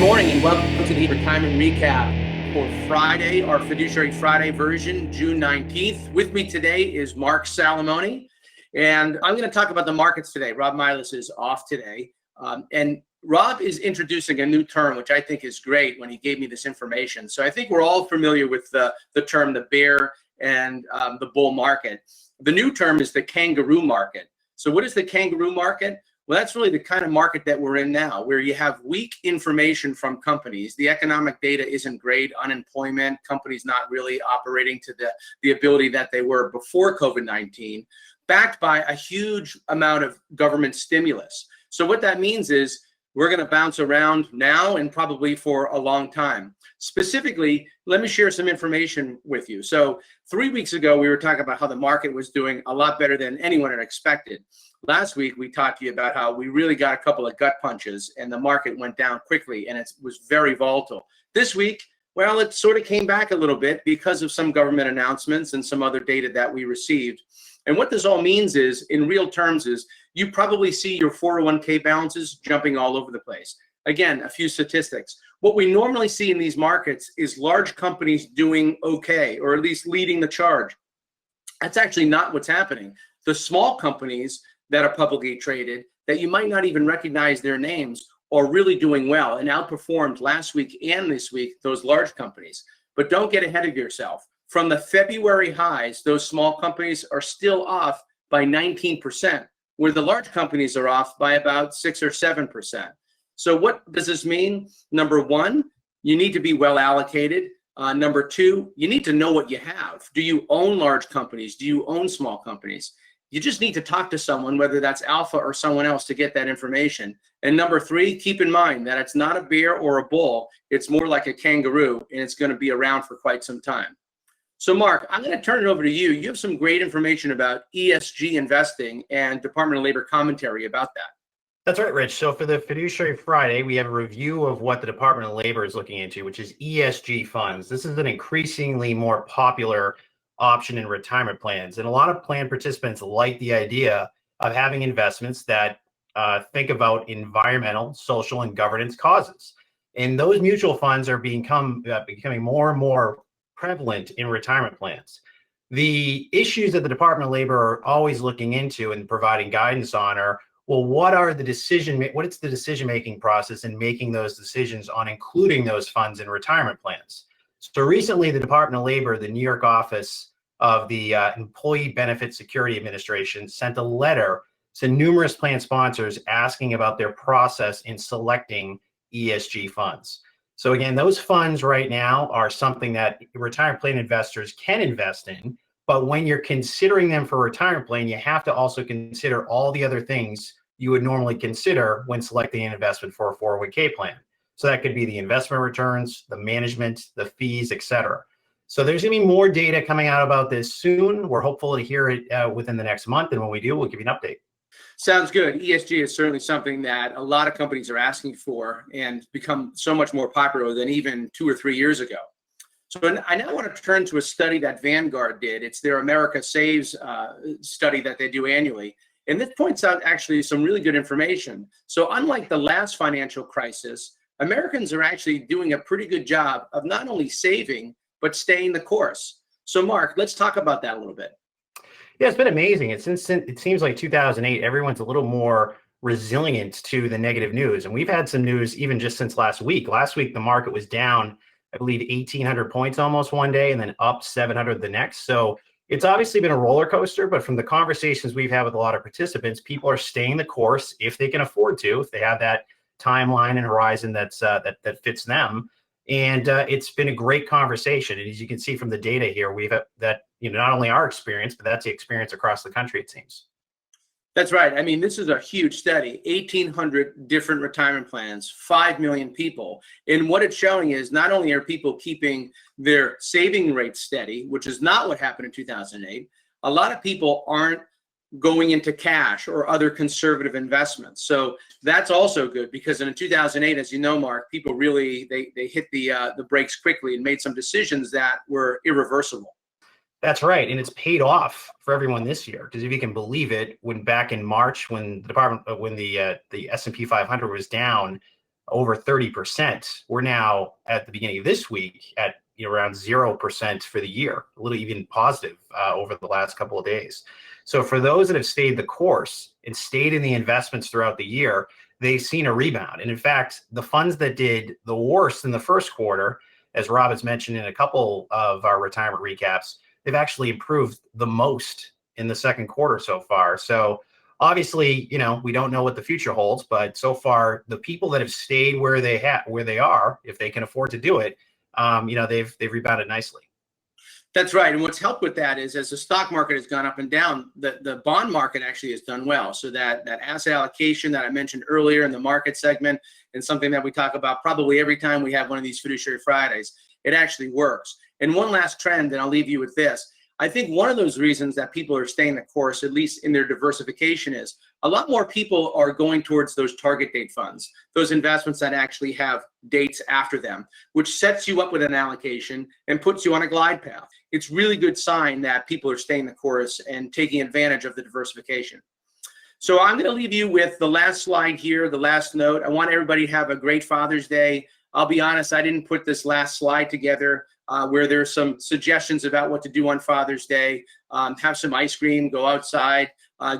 morning and welcome to the Retirement Recap for Friday, our Fiduciary Friday version, June 19th. With me today is Mark Salamone, and I'm going to talk about the markets today. Rob Milas is off today, and Rob is introducing a new term, which I think is great when he gave me this information. So I think we're all familiar with the term the bear and the bull market. The new term is the kangaroo market. So what is the kangaroo market? Well, that's really the kind of market that we're in now, where you have weak information from companies. The economic data isn't great, unemployment, companies not really operating to the ability that they were before COVID-19, backed by a huge amount of government stimulus. So what that means is we're going to bounce around now and probably for a long time. Specifically, let me share some information with you. So 3 weeks ago, we were talking about how the market was doing a lot better than anyone had expected. Last week, we talked to you about how we really got a couple of gut punches and the market went down quickly and it was very volatile. This week, well, it sort of came back a little bit because of some government announcements and some other data that we received. And what this all means is, in real terms, is you probably see your 401k balances jumping all over the place. Again, a few statistics. What we normally see in these markets is large companies doing okay, or at least leading the charge. That's actually not what's happening. The small companies that are publicly traded, that you might not even recognize their names, are really doing well and outperformed last week and this week those large companies. But don't get ahead of yourself. From the February highs, those small companies are still off by 19%, where the large companies are off by about 6 or 7%. So what does this mean? Number one, you need to be well allocated. Number two, you need to know what you have. Do you own large companies? Do you own small companies? You just need to talk to someone, whether that's Alpha or someone else, to get that information. And number three, keep in mind that it's not a bear or a bull. It's more like a kangaroo, and it's going to be around for quite some time. So Mark, I'm going to turn it over to you. You have some great information about ESG investing and Department of Labor commentary about that. That's right, Rich. So for the Fiduciary Friday, we have a review of what the Department of Labor is looking into, which is ESG funds. This is an increasingly more popular option in retirement plans. And a lot of plan participants like the idea of having investments that think about environmental, social, and governance causes. And those mutual funds are becoming more and more prevalent in retirement plans. The issues that the Department of Labor are always looking into and providing guidance on are, well, what is the decision-making process in making those decisions on including those funds in retirement plans? So recently, the Department of Labor, the New York office of the Employee Benefit Security Administration, sent a letter to numerous plan sponsors asking about their process in selecting ESG funds. So again, those funds right now are something that retirement plan investors can invest in, but when you're considering them for a retirement plan, you have to also consider all the other things you would normally consider when selecting an investment for a 401k plan. So that could be the investment returns, the management, the fees, et cetera. So there's going to be more data coming out about this soon. We're hopeful to hear it within the next month. And when we do, we'll give you an update. Sounds good. ESG is certainly something that a lot of companies are asking for and become so much more popular than even 2 or 3 years ago. So I now want to turn to a study that Vanguard did. It's their America Saves study that they do annually. And this points out actually some really good information. So unlike the last financial crisis, Americans are actually doing a pretty good job of not only saving, but staying the course. So Mark, let's talk about that a little bit. Yeah, it's been amazing. It seems like 2008, everyone's a little more resilient to the negative news. And we've had some news even just since last week. Last week, the market was down, I believe, 1,800 points almost one day and then up 700 the next. So it's obviously been a roller coaster, but from the conversations we've had with a lot of participants, people are staying the course if they can afford to, if they have that timeline and horizon that fits them. And it's been a great conversation. And as you can see from the data here, we've had that, not only our experience, but that's the experience across the country, it seems. That's right. I mean, this is a huge study, 1,800 different retirement plans, 5 million people. And what it's showing is not only are people keeping their saving rate steady, which is not what happened in 2008, a lot of people aren't going into cash or other conservative investments. So that's also good because in 2008, as you know, Mark, people really, they hit the brakes quickly and made some decisions that were irreversible. That's right, and it's paid off for everyone this year. Because if you can believe it, when back in March, when the S&P 500 was down over 30%. We're now at the beginning of this week at around 0% for the year, a little even positive over the last couple of days. So for those that have stayed the course and stayed in the investments throughout the year, they've seen a rebound. And in fact, the funds that did the worst in the first quarter, as Rob has mentioned in a couple of our retirement recaps, they've actually improved the most in the second quarter so far. So obviously, we don't know what the future holds, but so far the people that have stayed where they are, if they can afford to do it, they've rebounded nicely. That's right. And what's helped with that is as the stock market has gone up and down, the bond market actually has done well. So that asset allocation that I mentioned earlier in the market segment, and something that we talk about probably every time we have one of these Fiduciary Fridays, it actually works. And one last trend, and I'll leave you with this. I think one of those reasons that people are staying the course, at least in their diversification, is a lot more people are going towards those target date funds, those investments that actually have dates after them, which sets you up with an allocation and puts you on a glide path. It's really good sign that people are staying the course and taking advantage of the diversification. So I'm going to leave you with the last slide here, the last note. I want everybody to have a great Father's Day. I'll be honest, I didn't put this last slide together where there's some suggestions about what to do on Father's Day. Have some ice cream, go outside,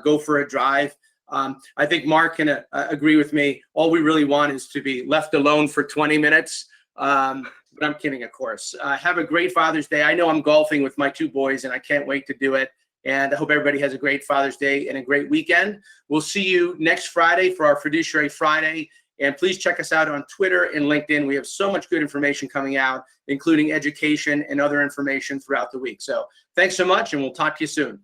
go for a drive. I think Mark can agree with me. All we really want is to be left alone for 20 minutes. But I'm kidding, of course. Have a great Father's Day. I know I'm golfing with my two boys, and I can't wait to do it. And I hope everybody has a great Father's Day and a great weekend. We'll see you next Friday for our Fiduciary Friday. And please check us out on Twitter and LinkedIn. We have so much good information coming out, including education and other information throughout the week. So thanks so much, and we'll talk to you soon.